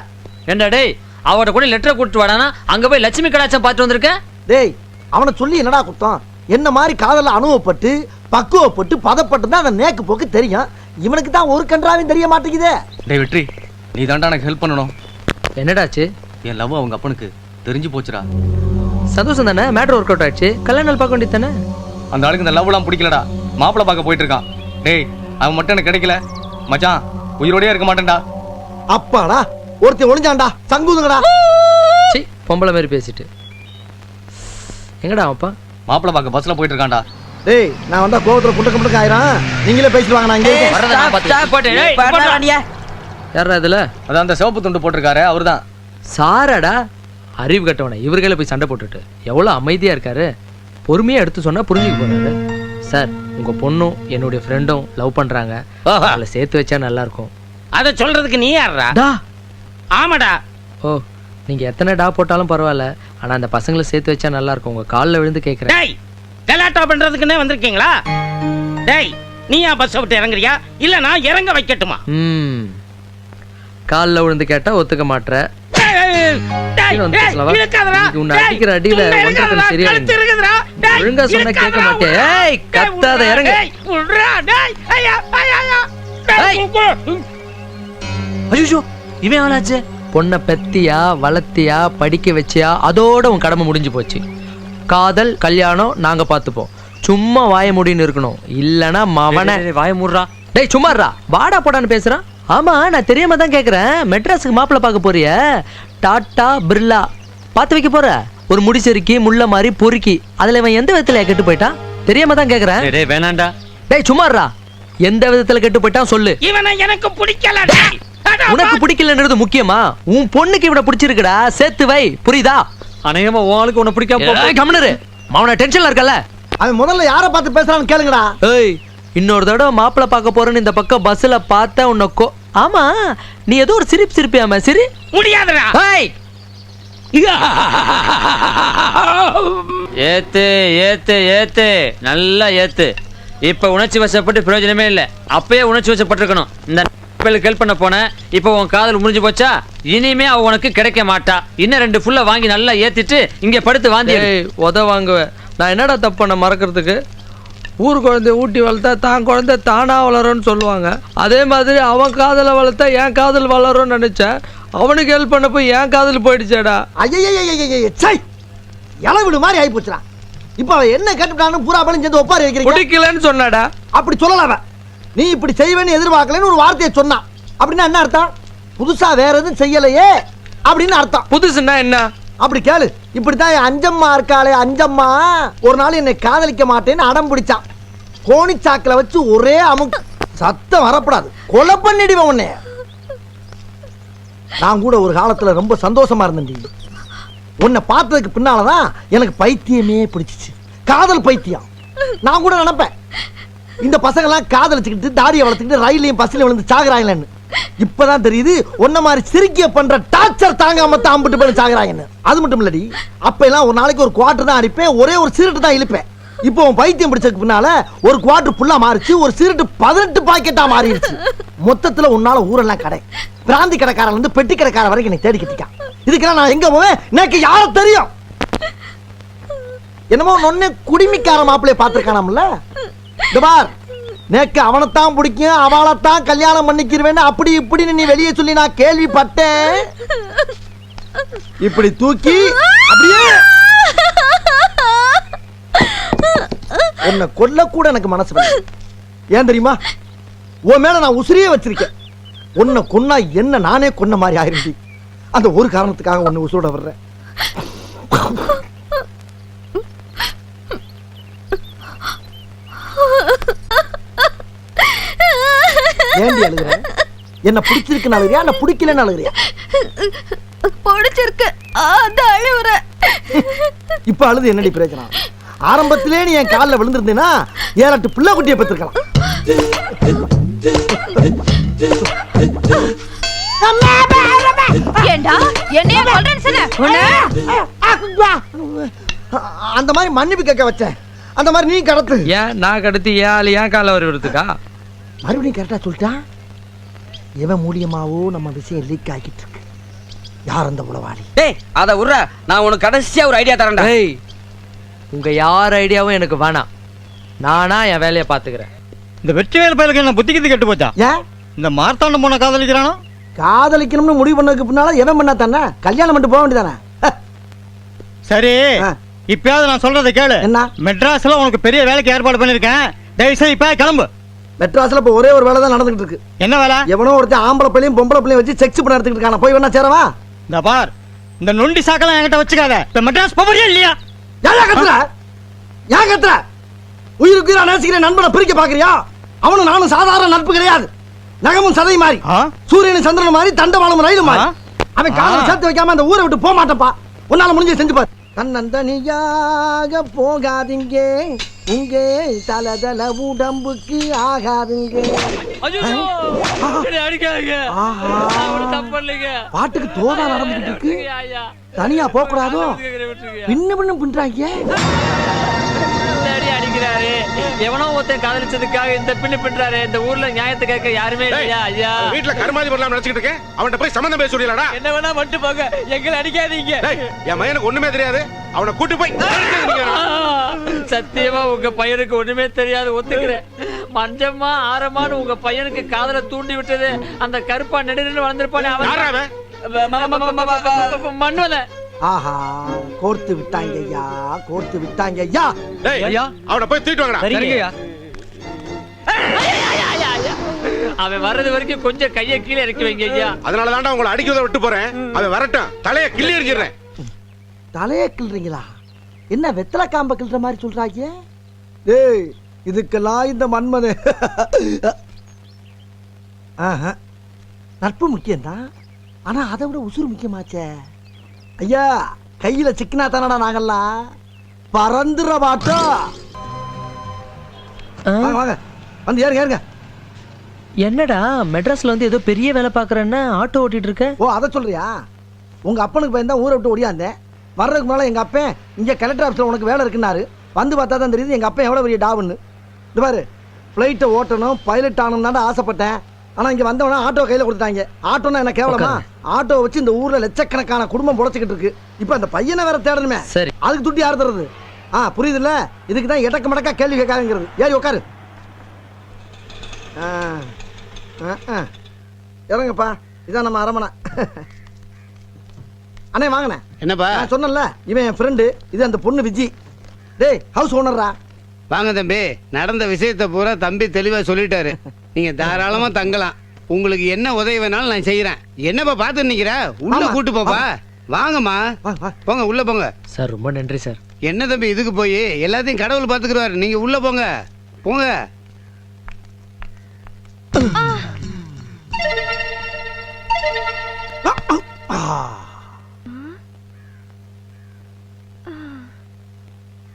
ஏண்டா டேய், அவட கூட லெட்டர் கொடுத்து வாடானா அங்க போய் லட்சுமி கடாச்சம் பார்த்து வந்திருக்க. டேய், அவனை சொல்லி என்னடா குத்தம்? என்ன மாதிரி காதல அனுபவப்பட்டு பக்குவப்பட்டு பதப்பட்டு தான் அந்த நேக்கு போக்கு தெரியும். இவனுக்கு தான் ஒரு கன்றாவையும் தெரிய மாட்டேங்குதே. டேய் வெற்றி, நீ தாண்டா எனக்கு ஹெல்ப் பண்ணணும். என்னடாச்சு? என் லவ் அவங்க அப்பனுக்கு தெரிஞ்சு போச்சுடா. சந்தோஷம் தானே, மேட்ரு ஒர்க் அவுட் ஆயிடுச்சு. கல்யாணம் பார்க்க வேண்டியது தானே. அந்த ஆளுக்கு இந்த லவ்லாம் பிடிக்கலடா, மாப்பிள்ளை பார்க்க போயிட்டு இருக்கான். டேய், அவன் மட்டும் எனக்கு கிடைக்கல மச்சான், உயிரோடயே இருக்க மாட்டேன்டா. அப்பாடா, ஒருத்தன் ஒளிஞ்சான்டா, சங்குதுங்கடா. சீ, பொம்பளை மாதிரி பேசிட்டு. எங்கடா அப்பா? மாப்பிள்ளை பார்க்க பஸ்ல போயிட்டு இருக்கான்டா. டேய் நான் வந்தா கோவத்துல குண்டக்க முண்டக்க ஆயிரம். நீங்களே பேசிட்டு வாங்க, நான் இங்க இருக்கேன். வரதை நான் பார்த்துக்கிறேன். போட்டு, ஏய், போடுறா. யாரா இதுல அதான் அந்த சிவப்பு துண்டு போட்டிருக்காரு அவர்தான். சாராடா அறிவு கட்டவனை இவர்களே போய் சண்டை போட்டுட்டு எவ்வளோ அமைதியா இருக்காரு. பொறுமையா எடுத்து சொன்னா புரிஞ்சுக்க போறாரு. சார் உங்க பொண்ணும் என்னுடைய ஃப்ரெண்டும் லவ் பண்றாங்க. அவளை சேர்த்து வச்சா நல்லா இருக்கும். அத சொல்றதுக்கு நீ யாரா? டா ஆமாடா. ஓ நீங்க எத்தனை டா போட்டாலும் பரவாயில்ல, ஆனா அந்த பசங்களை சேர்த்து வச்சா நல்லா இருக்கும். உங்க காலில் விழுந்து கேட்குறேன். டேய் கலாட்டா பண்றதுக்குன்னே வந்திருக்கீங்களா? டேய் நீயா பஸ் விட்டு இறங்குறியா இல்ல நான் இறங்க வைக்கட்டுமா? காலில் விழுந்து கேட்டா ஒத்துக்க மாட்ற. டேய் உன்னை அடிக்கிற அடியில ஒன்றரை சரியா ஒழுங்கா சொன்னா கேட்க மாட்டேன். ஏய் கத்தாத இறங்க. ஐயோ இவன் ஆளாச்சு. பொண்ணை பெத்தியா வளர்த்தியா படிக்க வச்சியா அதோட உன் கடமை முடிஞ்சு போச்சு. காதல் கல்யாணம் நாங்க பார்த்துப்போம். சும்மா வாய முடின்னு இருக்கணும், இல்லனா மவன வாய மூடுறா. டேய் சும்மாறா வாடா போடான்னு பேசுறான். ஆமா நான் தெரியாம தான் கேக்குறேன். மெட்ராஸுக்கு மாப்பிள்ள பார்க்க போறிய? டாட்டா பிர்லா பார்த்து வைக்க போற? ஒரு முடிச்செருக்கி முள்ள மாதிரி பொறுக்கி அதுல இவன் எந்த விதத்துல கெட்டு போயிட்டான்? தெரியாம தான் கேக்குறேன். டேய் வேணாண்டா. டேய் சும்மாறா எந்த விதத்துல கெட்டு போயிட்டான் சொல்லு. இவனை எனக்கு பிடிக்கல. உனக்கு பிடிக்கலன்றது முக்கியமா? உன் பொண்ணுக்கு இவனை பிடிச்சிருக்குடா, சேர்த்து வை. புரியுதா? அநேகமா உனக்கு உன்னை பிடிக்காம கம்னரு அவனை டென்ஷன்ல இருக்கல. அவன் முதல்ல யாரை பார்த்து பேசுறான்னு கேளுங்கடா. ஏய் இன்னொரு தடவை மாப்பிள்ள பார்க்க போறேன்னு இந்த பக்கம் பஸ்ல பார்த்தா உன்னை ஆமா நீ ஏதோ ஒரு சிரிப்பு சிரிப்பியாம சரி முடியாதுடா. ஏய் ஏத்து ஏத்து ஏத்து நல்லா ஏத்து. இப்ப உணர்ச்சி வசப்பட்டு பிரயோஜனமே இல்ல. அப்பயே உணர்ச்சி வசப்பட்டிருக்கணும். இந்த ஹெல்ப் பண்ண போன இப்ப உன் காதல் முடிஞ்சு போச்சா? இனிமே அவ உனக்கு கிடைக்க மாட்டா. இன்னும் 2 ஃபுல்ல வாங்கி நல்லா ஏத்திட்டு இங்க படுத்து வாந்தி. உத வாங்குவேன். நான் என்னடா தப்பு பண்ண மறக்கிறதுக்கு? ஊர் குழந்தைய ஊட்டி வளர்த்தா தான் குழந்தை தானா வளரும்னு சொல்லுவாங்க. அதே மாதிரி அவன் காதலை வளர்த்தா என் காதல் வளரும்னு நினைச்சேன். அவனுக்கு ஹெல்ப் பண்ண போய் என் காதல் போயிடுச்சேடா. ஐய இளவிடு மாதிரி ஆகி போச்சுடா. இப்ப அவன் என்ன கேட்டுட்டான்னு பூரா பழம் சேர்ந்து ஒப்பாரி வைக்கிறீங்க. பிடிக்கலன்னு சொன்னாடா. அப்படி சொல்லல அவன். நீ இப்படி செய்வேன்னு எதிர்பார்க்கலன்னு ஒரு வார்த்தையை சொன்னான். அப்படின்னா என்ன அர்த்தம்? புதுசா வேற எதுவும் செய்யலையே அப்படின்னு அர்த்தம். புதுசுன்னா என்ன? அப்படி கேளு. இப்படித்தான் என் அஞ்சம்மா இருக்காளே, அஞ்சம்மா ஒரு நாள் என்னை காதலிக்க மாட்டேன்னு அடம் பிடிச்சான். கோணிச்சாக்கில வச்சு ஒரே அமுக்கு. சத்தம் வரப்படாது, கொலை பண்ணிடுவேன் உன்னை. நான் கூட ஒரு காலத்துல ரொம்ப சந்தோஷமா இருந்தேன். உன்னை பார்த்ததுக்கு பின்னாலதான் எனக்கு பைத்தியமே பிடிச்சிச்சு. காதல் பைத்தியம். நான் கூட நினைப்பேன் இந்த பசங்க எல்லாம் காதலிச்சுக்கிட்டு தாடியை வளர்த்துக்கிட்டு ரயிலையும் பஸ்ல விழுந்து சாகுறாங்கன்னு. இப்பதான் தெரியுது ஒன்ன மாதிரி சிரிக்கிய பண்ற டார்ச்சர் தாங்காம தான் அம்பிட்டு போய் சாகுறாங்கன்னு. அது மட்டும் இல்லடி, அப்ப எல்லாம் ஒரு நாளைக்கு ஒரு குவார்டர் தான் அடிப்பேன், ஒரே ஒரு சிகரெட் தான் இழுப்பேன். இப்போ உன் பைத்தியம் பிடிச்சதுக்கு பின்னால ஒரு குவார்டர் ஃபுல்லா மாறிச்சு, ஒரு சிகரெட் 18 பாக்கெட்டா மாறிடுச்சு. மொத்தத்துல உன்னால ஊரெல்லாம் கடை, பிராந்தி கடைக்காரன் இருந்து பெட்டி கடைக்காரன் வரைக்கும் நீ தேடி கட்டிக்கான். இதுக்கெல்லாம் நான் எங்க போவேன்? எனக்கு யார தெரியும்? என்னமோ நொன்னே குடிமிக்கார மாப்பிள்ளைய பாத்துருக்கானாம்ல. பார், நேக்கு அவனைத்தான் பிடிக்கும், அவளைத்தான் கல்யாணம் பண்ணிக்கிறவேன்னு அப்படி இப்படின்னு நீ வெளியே சொல்லி நான் கேள்விப்பட்டேன். இப்படி தூக்கி அப்படியே உன்னை கொல்ல கூட எனக்கு மனசு வரல. ஏன் தெரியுமா? உன் மேல நான் உசிரியே வச்சிருக்கேன். உன்னை கொன்னா என்ன நானே கொன்ன மாதிரி ஆயிருந்தி. அந்த ஒரு காரணத்துக்காக உன்னை உசுரோட வர்றேன். ஏண்டி அழுகுற? என்ன பிடிச்சிருக்குன்னு அழுகுறியா இல்ல பிடிக்கலன்னு அழுகுறியா? பிடிச்சிருக்கு அழுகுற. இப்ப அழுது என்னடி பிரயோஜனம்? ஆரம்பத்திலே நீ என் காலில் விழுந்திருந்தேன்னா 7-8 பிள்ளை குட்டியை பெற்றிருக்கலாம். ஏண்டா என்னைய கொல்றேன்னு சொன்ன? அந்த மாதிரி மன்னிப்பு கேட்க வச்சேன். அந்த மாதிரி நீ கடத்து. ஏன் நான் கடத்தி ஏன் கால வருவதுக்கா? மறுபடியும் கரெக்டா சொல்லிட்டான். எவன் மூலியமாவோ நம்ம விஷயம் லீக் ஆகிட்டு இருக்கு. யார் அந்த உளவாளி? டேய் அத உர்ற, நான் உனக்கு கடைசியா ஒரு ஐடியா தரேன்டா. டேய் உங்க யார் ஐடியாவும் எனக்கு வேணாம். நானா என் வேலையை பாத்துக்கிறேன். இந்த வெற்றிவேல் பயலுக்கு என்ன புத்திக்கிட்டு கெட்டு போச்சா? ஏன் இந்த மார்த்தாண்டம் போன காதலிக்கிறானோ? காதலிக்கணும்னு முடிவு பண்ணதுக்கு பின்னால எவன் பண்ணா தானே கல்யாணம் பண்ணிட்டு போக வேண்டியதானே? சரி, இப்பயாவது நான் சொல்றதை கேளு. என்ன? மெட்ராஸ்ல உனக்கு பெரிய வேலைக்கு ஏற்பாடு பண்ணிருக்கேன். தயவு செய்து இப்ப கிளம்பு. மெட்ராஸ்ல இப்ப ஒரே ஒரு வேலை தான் நடந்துட்டு இருக்கு. என்ன வேலை? எவனோ ஒருத்தன் ஆம்பளை பிள்ளையும் பொம்பளை பிள்ளையும் வச்சு செக்ஸ் பண்ண எடுத்துக்கிட்டு இருக்கான. போய் வேணா சேரவா? இந்த பார், இந்த நொண்டி சாக்கெல்லாம் என்கிட்ட வச்சுக்காத. இப்ப மெட்ராஸ் போறியா இல்லையா? ஏன் கத்துற? ஏன் கத்துற? உயிருக்கு உயிரா நேசிக்கிற நண்பனை பிரிக்க பாக்குறியா? அவனும் நானும் சாதாரண நட்பு கிடையாது. நகமும் சதை மாதிரி, சூரியனும் சந்திரன் மாதிரி, தண்டவாளம் ரயிலும் மாதிரி. அவன் காதல சேர்த்து வைக்காம அந்த ஊரை விட்டு போக மாட்டப்பா. உன்னால முடிஞ்ச செஞ்சு பாரு. தன்னந்தனியாக போகாதீங்க, உங்க தலதல உடம்புக்கு ஆகாதுங்க. பாட்டுக்கு தோதா நடந்துகிட்டு இருக்கு, தனியா போக கூடாதோ? பின்ன பின்றாங்க. அடிக்கிறாரு, எவனோ ஒருத்தன் காதலிச்சதுக்காக இந்த பின்னு பின்றாரு. இந்த ஊர்ல நியாயத்தை கேட்க யாருமே இல்லையா? ஐயா, வீட்டுல கருமாதி பண்ணலாம் நினைச்சிட்டு இருக்கேன். அவன்கிட்ட போய் சம்பந்தம் பேச சொல்லிடா. என்ன வேணா மட்டும் போங்க, எங்களை அடிக்காதீங்க. என் பையனுக்கு ஒண்ணுமே தெரியாது, அவனை கூட்டி போய். சத்தியமா உங்க பையனுக்கு ஒண்ணுமே தெரியாது, ஒத்துக்கிறேன். மஞ்சம்மா ஆரமானு உங்க பையனுக்கு காதல தூண்டி விட்டது அந்த கருப்பா நெடுநின்னு வளர்ந்திருப்பானே அவன். மண்ணுல ஆஹா, கோர்த்து விட்டாங்க ஐயா, கோர்த்து விட்டாங்க ஐயா. ஐயா, அவனை போய் தூக்கிட்டு வாங்கடா. அவன் வர்றது வரைக்கும் கொஞ்சம் கையை கீழே இறக்கி வைங்க ஐயா. அதனால தான்டா உங்களை அடிக்கிறத விட்டு போறேன். அவன் வரட்டும், தலையை கிள்ளி எறிஞ்சிடுறேன். தலையை கிள்றீங்களா? என்ன வெத்தலை காம்ப கிள்ற மாதிரி சொல்றாங்க? டேய், இதுக்கெல்லாம் இந்த மன்மது நட்பு முக்கியம்தான், ஆனா அதை விட உசுறு முக்கியமாச்சே. ஐயா, கையில சிக்கனா தானடா நாங்கெல்லாம் பறந்துற மாட்டோம். வாங்க வந்து ஏறுங்க ஏறுங்க. என்னடா மெட்ராஸ்ல வந்து ஏதோ பெரிய வேலை பாக்குறேன்னா ஆட்டோ ஓட்டிட்டு இருக்க? ஓ, அதை சொல்றியா? உங்க அப்பனுக்கு பயந்தா ஊரை விட்டு ஓடியாந்தேன். வர்றதுக்கு மேலே எங்க அப்பன் இங்க கலெக்டர் ஆஃபீஸில் உனக்கு வேலை இருக்குன்னாரு. வந்து பார்த்தா தான் தெரியுது எங்க அப்பன் எவ்வளோ பெரிய டாவுன்னு. இது பாரு, ஃப்ளைட்டை ஓட்டணும், பைலட் ஆகணும் தான் ஆசைப்பட்டேன். ஆனால் இங்கே வந்தவனா ஆட்டோ கையில் கொடுத்தாங்க. ஆட்டோன்னா என்ன கேவலமா? ஆட்டோ வச்சு இந்த ஊரில் லட்சக்கணக்கான குடும்பம் பொழைச்சிக்கிட்டு இருக்கு. இப்போ அந்த பையனை வேற தேடணுமே, சரி, அதுக்கு துட்டி யார் தருது? புரியுதுல்ல? இதுக்கு தான் எடக்க மடக்கா கேள்வி கேட்காதுங்கிறது. ஏறி உட்காரு. இறங்கப்பா, இதான் நம்ம அரமனை. அண்ணே வாங்கண்ணே. என்னப்பா? நான் சொன்னல, இவன் என் ஃப்ரெண்டு, இது அந்த பொண்ணு விஜி. டேய், ஹவுஸ் ஓனரா. வாங்க தம்பி, நடந்த விஷயத்தை பூரா தம்பி தெளிவா சொல்லிட்டாரு. நீங்க தாராளமா தங்கலாம். உங்களுக்கு என்ன உதவி வேணாலும் நான் செய்யறேன். என்னப்பா பார்த்து நிக்கிற? உள்ள கூட்டு போப்பா. வாங்கம்மா, போங்க உள்ள போங்க. சார் ரொம்ப நன்றி சார். என்ன தம்பி இதுக்கு போய் எல்லாத்தையும் கடவுள் பாத்துக்கிறாரு. நீங்க உள்ள போங்க போங்க.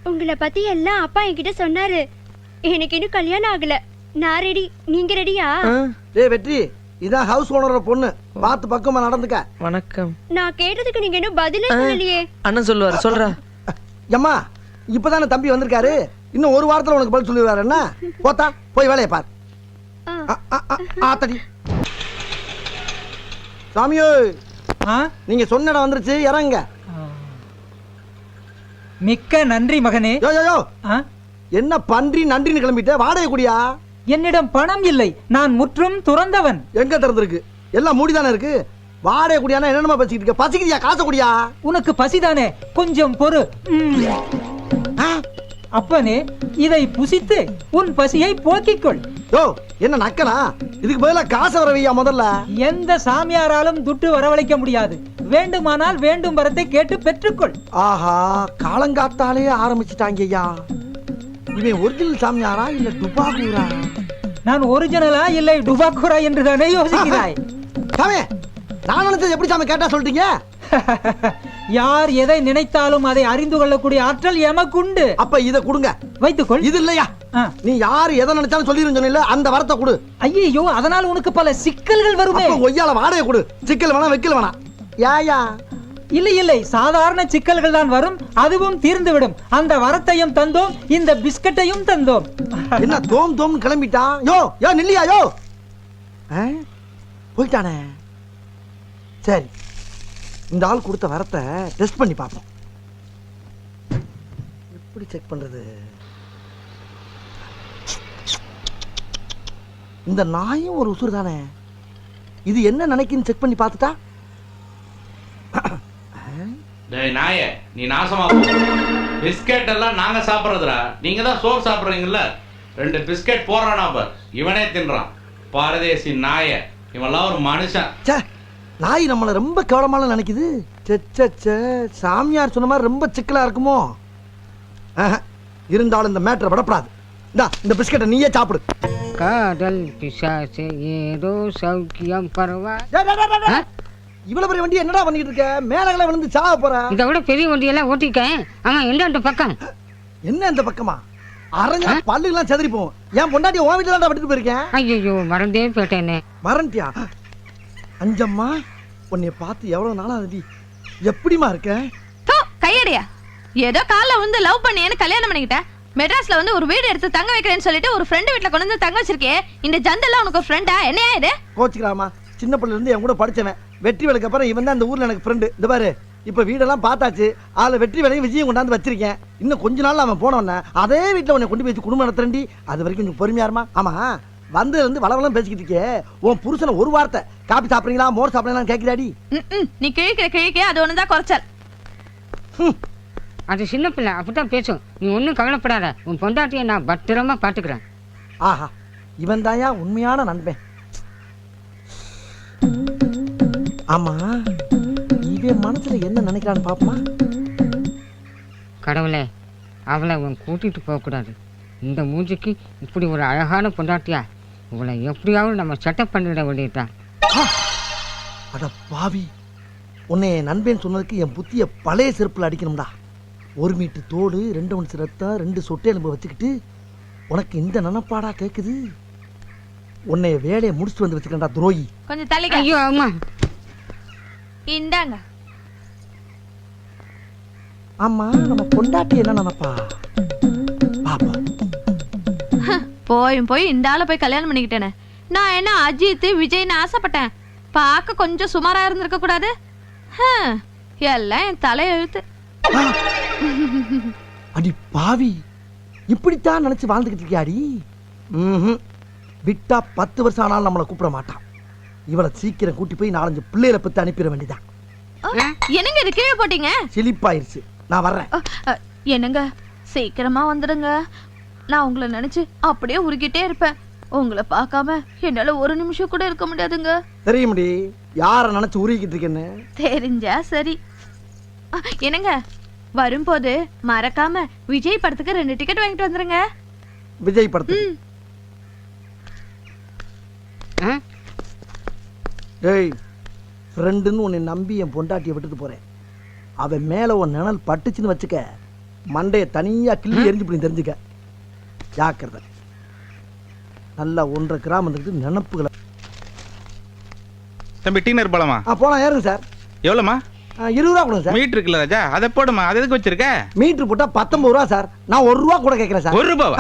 உங்களை பத்தி எல்லாம் அப்பா என்கிட்ட சொன்னாரு. எனக்கு இன்னும் கல்யாணம் ஆகல. நான் ரெடி, நீங்க ரெடியா? டேய் வெற்றி, இதான் ஹவுஸ் ஓனரோட பொண்ணு. பார்த்து பக்கமா நடந்துக்க. வணக்கம். நான் கேட்டதுக்கு நீங்க இன்னும் பதிலே சொல்லலையே. அண்ணன் சொல்லுவாரு, சொல்றா. அம்மா, இப்பதானே தம்பி வந்திருக்காரு, இன்னும் ஒரு வாரத்துல உனக்கு பதில் சொல்லிடுவாரு. என்ன போத்தா, போய் வேலையை பார். ஆத்தடி சாமியோ, நீங்க சொன்ன இடம் வந்துருச்சு, இறங்க. மிக்க நன்றி மகனே. யோ யோ யோ, என்ன பன்றி நன்றின்னு கிளம்பிட்ட? வாடகை குடியா? என்னிடம் பணம் இல்லை, நான் முற்றும் துறந்தவன். எங்க திறந்திருக்கு? எல்லாம் மூடிதானே இருக்கு. வாடகை குடியானா என்னமா பேசிக்கிட்டு இருக்க? பசிக்குதியா? காசை குடியா? உனக்கு பசிதானே, கொஞ்சம் பொறு. அப்பனே, இதை புசித்து உன் பசியை போக்கிக்கொள். யோ, என்ன நக்கனா? இதுக்கு பதிலா காசை வரவையா முதல்ல. எந்த சாமியாராலும் துட்டு வரவழைக்க முடியாது. வேண்டுமானால் வேண்டும் வரத்தை கேட்டு பெற்றுக்கொள். ஆஹா, காலங்காத்தாலே ஆரம்பிச்சுட்டாங்க ஐயா. இவன் ஒரிஜினல் சாமியாரா இல்ல டுபாக்கூரா? நான் ஒரிஜினலா இல்லை டுபாக்கூரா என்று தானே யோசிக்கிறாய்? சாமி, நான் நினைச்சது எப்படி சாமி கேட்டா சொல்லிட்டீங்க? யார் எதை நினைத்தாலும் அதை அறிந்து கொள்ளக்கூடிய ஆற்றல் எமக்குண்டு. அப்ப இத கொடுங்க, வைத்துக்கொள். இது இல்லையா? நீ யாரு எதை நினைச்சாலும் சொல்லிருன்னு சொன்ன, அந்த வரத்தை கொடு. ஐயோ, அதனால் உனக்கு பல சிக்கல்கள் வருமே. ஒய்யால வாடகை கொடு. சிக்கல் வேணா, வைக்கல் வேணா. யாயா? இல்லை இல்லை, சாதாரண சிக்கல்கள் தான் வரும், அதுவும் தீர்ந்து விடும். அந்த வரத்தையும் தந்தோம், இந்த பிஸ்கட்டையும் தந்தோம். என்ன தோம் தோம் கிளம்பிட்டான்? யோ யோ நில்லியா? யோ போயிட்டானே. சரி, இந்த ஆள் கொடுத்த வரத்தை டெஸ்ட் பண்ணி பார்ப்போம். எப்படி செக் பண்றது? இந்த நாயும் ஒரு உசுறு தானே. இது என்ன நினைக்குன்னு செக் பண்ணி பார்த்துட்டா. டேய் நாயே, நீ நாசமா போ. பிஸ்கெட் எல்லாம் நாங்க சாப்பிடுறதுடா, நீங்க தான் சோறு சாப்பிடுறீங்கல்ல. 2 பிஸ்கெட் போடுறானா பார், இவனே தின்றான். பாரதேசி நாய, இவெல்லாம் ஒரு மனுஷன். நாய் நம்மளை ரொம்ப கேவலமான நினைக்குது. சாமியார் சொன்ன மாதிரி ரொம்ப சிக்கலா இருக்குமோ? இருந்தாலும் இந்த மேட்டரை விடப்படாது. இந்த பிஸ்கட்டை நீயே சாப்பிடு. காதல் பிசாசு ஏதோ சௌக்கியம் பரவா. இவ்வளவு பெரிய வண்டி என்னடா பண்ணிட்டு இருக்க? மேலகளை விழுந்து சாவ போற. இதை விட பெரிய வண்டியெல்லாம் ஓட்டிருக்கேன். ஆமா, எந்த பக்கம்? என்ன இந்த பக்கமா? அரஞ்சா பல்லு எல்லாம் செதறி போகும். என் பொண்டாட்டி உன் வீட்டுல தான் விட்டுட்டு போயிருக்கேன். ஐயோ, மறந்தே போயிட்டேனே. மறந்துட்டியா? அஞ்சம்மா, உன்னைய பார்த்து எவ்வளவு நாளா ஆகுது. எப்படிமா இருக்க? கையடியா, ஏதோ காலைல வந்து லவ் பண்ணியேன்னு கல்யாணம் பண்ணிக்கிட்டேன். மெட்ராஸ்ல வந்து ஒரு வீடு எடுத்து தங்க வைக்கிறேன்னு சொல்லிட்டு ஒரு ஃப்ரெண்டு வீட்டுல கொண்டு வந்து தங்க வச்சிருக்கே. இந்த ஜந்தெல்லாம் உனக்கு ஃப்ரெண்டா? என்னையா இது? கோச்சிக்கலாமா? சின்ன பிள்ளைல இருந்து என் கூட படிச்சவன். வெற்றி வேலைக்கு அப்புறம் இவன் தான் அந்த ஊர்ல எனக்கு ஃப்ரெண்டு. இந்த பாரு, இப்ப வீடெல்லாம் பார்த்தாச்சு. அதுல வெற்றி வேலையும் விஜயம் கொண்டாந்து வச்சிருக்கேன். இன்னும் கொஞ்ச நாள் அவன் போனவன அதே வீட்டுல உன்னை கொண்டு போய் வச்சு குடும்பம் நடத்துறேன்டி. அது வரைக்கும் கொஞ்சம் பொறுமையா இருமா. ஆமா, வந்ததுல இருந்து வளவளம் பேசிக்கிட்டு இருக்கே. உன் புருஷனை ஒரு வார்த்தை காப்பி சாப்பிடுறீங்களா மோர் சாப்பிடுறீங்களா கேட்கிறாடி. நீ கிழிக்கிற அது ஒண்ணுதான் குறைச்சல். அது சின்ன பிள்ளை, அப்படித்தான் பேசும். நீ ஒன்றும் கவலைப்படாத. உன் பொண்டாட்டியை நான் பத்திரமா பாத்துக்கிறேன். ஆஹா, இவன் தாயா உண்மையான நண்பன். ஆமா, இவன் மனசுல என்ன நினைக்கிறான்னு பாப்போமா? கடவுளே, அவளை அவன் கூட்டிட்டு போக கூடாது. இந்த மூஞ்சிக்கு இப்படி ஒரு அழகான பொண்டாட்டியா? இவளை எப்படியாவது நம்ம செட்டப் பண்ணிட வேண்டியதுதான். அட பாவி, உன்னை என் நண்பன் சொன்னதுக்கு என் புத்திய பழைய செருப்புல அடிக்கணும்டா. 1 மீட்டர் தோடு, 2 ஒன்ஸ் ரத்தம், 2 சொட்டை எலும்பு வச்சுக்கிட்டு உனக்கு இந்த நினைப்பாடா கேக்குது? உன்னை வேலையை முடிச்சுட்டு வந்து வச்சுக்கண்டா துரோகி. கொஞ்சம் தள்ளி. ஐயோ அம்மா, இந்தாங்க. ஆமா, நம்ம பொண்டாட்டி என்ன நினைப்பா பாப்பா? போய் இந்த ஆளை போய் கல்யாணம் பண்ணிக்கிட்டேனே. நான் என்ன அஜித் விஜய்னு ஆசைப்பட்டேன். பார்க்க கொஞ்சம் சுமாரா இருந்திருக்க கூடாது? எல்லாம் என் தலையெழுத்து. அடி பாவி, இப்படித்தான் நினைச்சு வாழ்ந்துகிட்டு இருக்கியாடி? விட்டா 10 வருஷம் ஆனாலும் நம்மளை கூப்பிட மாட்டான். இவளை சீக்கிரம் கூட்டி போய் 4-5 பிள்ளைகளை பத்தி அனுப்பிட வேண்டியதான். என்னங்க இது கீழே போட்டீங்க? சிலிப்பாயிருச்சு, நான் வர்றேன். என்னங்க சீக்கிரமா வந்துடுங்க. நான் உங்களை நினைச்சு அப்படியே உருகிட்டே இருப்பேன். உங்களை பார்க்காம என்னால ஒரு நிமிஷம் கூட இருக்க முடியாதுங்க. தெரியும்டி யார நினைச்சு உருகிட்டு இருக்கேன்னு. தெரிஞ்சா சரி. என்னங்க, வரும்போது மறக்காம விஜய் படத்துக்கு 2 டிக்கெட் வாங்கிட்டு வந்துருங்க. விஜய் படத்துக்கு? ஏய், ஃப்ரெண்டுன்னு உன்னை நம்பி என் பொண்டாட்டியை விட்டுட்டு போறேன். அவன் மேல உன் நிழல் பட்டுச்சுன்னு வச்சுக்க, மண்டைய தனியா கிள்ளி எரிஞ்சு போய் தெரிஞ்சுக்க. ஜாக்கிரதை. நல்லா 1.5 கிராம் வந்துட்டு நினப்புகளை. தம்பி, டீனர் போலாமா? போலாம், ஏறுங்க சார். எவ்வளோமா? 20 ரூபா கொடுங்க சார். மீட்டர் இருக்குல்ல ராஜா, அதை போடுமா. அது எதுக்கு வச்சிருக்க? மீட்டர் போட்டா 19 ரூபா சார். நான் 1 ரூபா கூட கேட்கிறேன் சார். 1 ரூபாவா?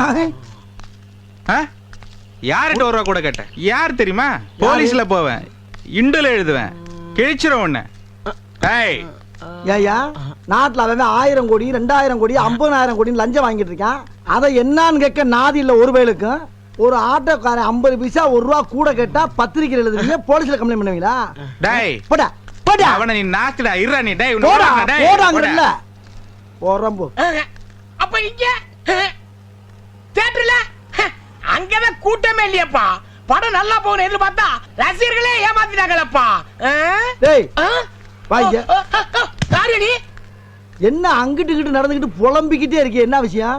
யார்கிட்ட 1 ரூபா கூட கேட்டேன்? யார் தெரியுமா? போலீஸ்ல போவேன், இண்டுல எழுதுவேன், கிழிச்சிரும் ஒண்ணு. ஏயா, நாட்டுல அவன் 1000 கோடி 2000 கோடி 50,000 கோடி லஞ்சம் வாங்கிட்டு இருக்கான். அதை என்னன்னு கேட்க நாதி இல்ல. ஒரு வேலுக்கும் ஒரு ஆட்டோக்காரன் 50 பைசா 1 ரூபா கூட கேட்டா பத்திரிக்கை எழுதுவீங்க, போலீஸ்ல கம்ப்ளைண்ட் பண்ணுவீங்களா? டேய் போடா போடா, அவனை நீ நாக்குடா. இருடா நீ. டேய் போடா போடாங்கல்ல. போறம்போ. அப்ப இங்க தியேட்டர்ல அங்கதான் கூட்டமே இல்லையப்பா. படம் நல்லா போகணும் எதிர்பார்த்தா ரசிகர்களே ஏமாத்திட்டாங்களப்பா. டேய் வாங்க. காரியணி என்ன அங்கிட்டு கிட்ட நடந்துக்கிட்டு புலம்பிக்கிட்டே இருக்கே, என்ன விஷயம்?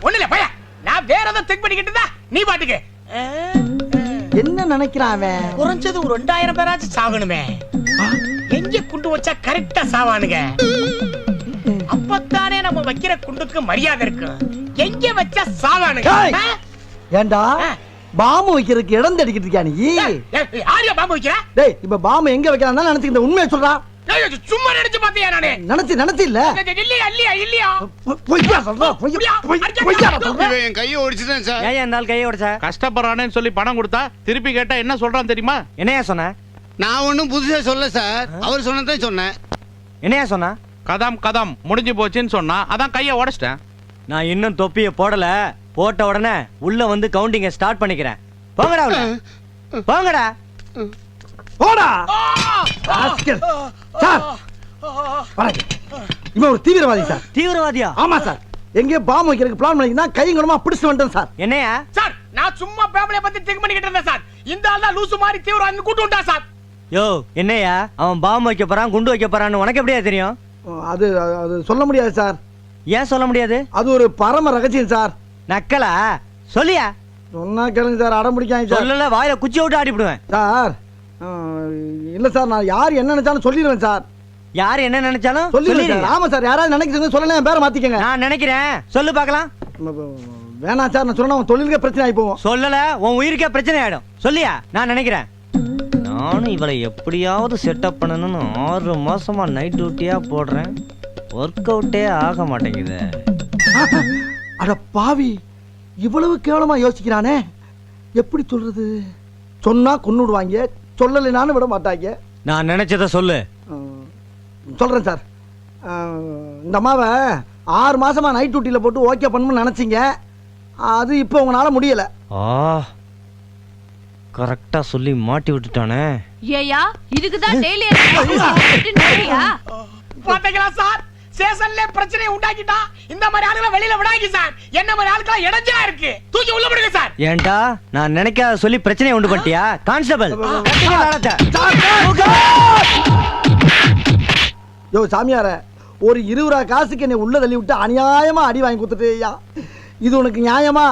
ஒண்ணு இல்ல பையா, நான் வேற ஏதோ திங்க் பண்ணிக்கிட்டு இருந்தா நீ பாட்டுக்கு என்ன நினைக்கிறான் அவன்? குறைஞ்சது ஒரு 2000 பேராச்சும் சாகணுமே. எங்க குண்டு வச்சா கரெக்டா சாவானுங்க. அப்பத்தானே நம்ம வைக்கிற குண்டுக்கு மரியாதை இருக்கு. எங்க வச்சா சாவானுங்க. ஏண்டா பாம்பு வைக்கிறதுக்கு இடம் தேடிக்கிட்டு இருக்கியா நீ? யாரையா பாம்பு வைக்கிற? டேய், இப்ப பாம்பு எங்க வைக்கலாம் நினைச்சுக்கிட்ட, உண்மையை சொல்றா. சும்மா நினைச்சு பாத்தியா? நானே நினைச்சு இல்ல. இல்லையா இல்லையா பொய்யா சொல்றா. பொய்யா என் கையை ஒடிச்சிட்டேன் சார். ஏன் இந்த கையை உடைச்சா? கஷ்டப்படுறானேன்னு சொல்லி பணம் கொடுத்தா திருப்பி கேட்டா என்ன சொல்றான் தெரியுமா? என்னையா சொன்ன? நான் ஒன்னும் புதுசா சொல்ல சார், அவர் சொன்னதான் சொன்னேன். என்னையா சொன்னா? கதம் முடிஞ்சு போச்சுன்னு சொன்னா, அதான் கையை உடைச்சிட்டேன். நான் இன்னும் தொப்பிய போடல. போட்ட உடனே உள்ள வந்து கவுண்டிங்க ஸ்டார்ட் பண்ணிக்கிறேன். போங்கடா உள்ள. போங்கடா. போடா. ராஸ்கல். சார், வரங்க. இவன் ஒரு தீவிரவாதி சார். தீவிரவாதியா? ஆமா சார். எங்கே பாம்பு வைக்கிறதுக்கு பிளான் பண்ணிக்கினா கைங்கணமா பிடிச்சு வந்துட்டேன் சார். என்னையா? சார், நான் சும்மா ஃபேமிலியை பத்தி திங்க் பண்ணிக்கிட்டு இருந்தேன் சார். இந்த ஆள் தான் லூசு மாதிரி தீவிரவாதி கூட்டு வந்தா சார். யோ, என்னையா அவன் பாம்பு வைக்க போறான், குண்டு வைக்க போறான்னு உனக்கு எப்படியா தெரியும்? அது சொல்ல முடியாது சார். ஏன் சொல்ல முடியாது? அது ஒரு பரம ரகசியம் சார். நக்கலா? சொல்லியா சொன்னா கேளுங்க சார், அடம் பிடிக்காங்க சார். சொல்லல வாயில குச்சி விட்டு ஆடிவிடுவேன் சார் இல்ல சார், நான் யார் என்ன நினைச்சாலும் சொல்லிடுவேன் சார். யார் என்ன நினைச்சாலும் சொல்லிடுவேன் சார். ஆமா சார், யாராவது நினைக்கிறீங்க சொல்லல, என் பேரை மாத்திக்கங்க. நான் நினைக்கிறேன், சொல்லு பார்க்கலாம். வேணாம் சார், நான் சொன்னா உன் தொழிலுக்கே பிரச்சனை ஆகி போவோம். சொல்லல உன் உயிருக்கே பிரச்சனை ஆயிடும். சொல்லியா? நான் நினைக்கிறேன். நானும் இவளை எப்படியாவது செட்டப் பண்ணணும்னு 6 மாசமா நைட் டியூட்டியா போடுறேன். ஒர்க் அவுட்டே ஆக மாட்டேங்குது. அட பாவி, இவ்வளவு கேவலமா யோசிக்கிறானே. எப்படி சொல்றது? சொன்னா கொன்னுடுவாங்க, சொல்லலைனாலும் விட மாட்டாங்க. நான் நினைச்சத சொல்லு. சொல்றேன் சார். இந்த அம்மாவை 6 மாசமா நைட் டியூட்டியில போட்டு ஓகே பண்ணணும்னு நினைச்சீங்க. அது இப்போ உங்களால முடியல. கரெக்டா சொல்லி மாட்டி விட்டுட்டானே. ஏயா இதுக்குதான் டெய்லி பாத்தீங்களா சார், ஸ்டேஷன்ல பிரச்சனை உண்டாக்கிட்டா இந்த மாதிரி ஆளுகளை வெளியில விடாதீங்க சார். என்ன மாதிரி ஆளுகளா இடைஞ்சலா இருக்கு, தூக்கி உள்ள போடுங்க சார். ஏன்டா நான் நினைக்காத சொல்லி பிரச்சனையை உண்டு பண்ணிட்டியா? கான்ஸ்டபிள் யோ சாமியார, ஒரு 20 ரூபா காசுக்கு என்னை உள்ள தள்ளி விட்டு அநியாயமா அடி வாங்கி கொடுத்துட்டேயா. இது உனக்கு நியாயமா?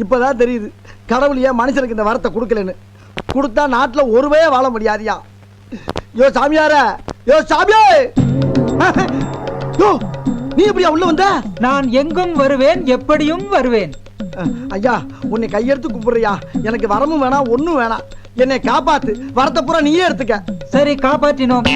இப்பதான் தெரியுது கடவுள் ஏன் மனுஷனுக்கு இந்த வரத்தை கொடுக்கலன்னு. கொடுத்தா நாட்டுல ஒருவே வாழ முடியாதியா. யோ சாமியார, யோ சாமியே, யோ நீ எப்படியா உள்ள வந்த? நான் எங்கும் வருவேன், எப்படியும் வருவேன். ஐயா உன்னை கையெடுத்து கூப்பிடுறியா. எனக்கு வரமும் வேணாம், ஒண்ணும் வேணாம். என்னை காப்பாத்து. வரத்தை பூரா நீயே எடுத்துக்க. சரி, காப்பாற்றினோம்.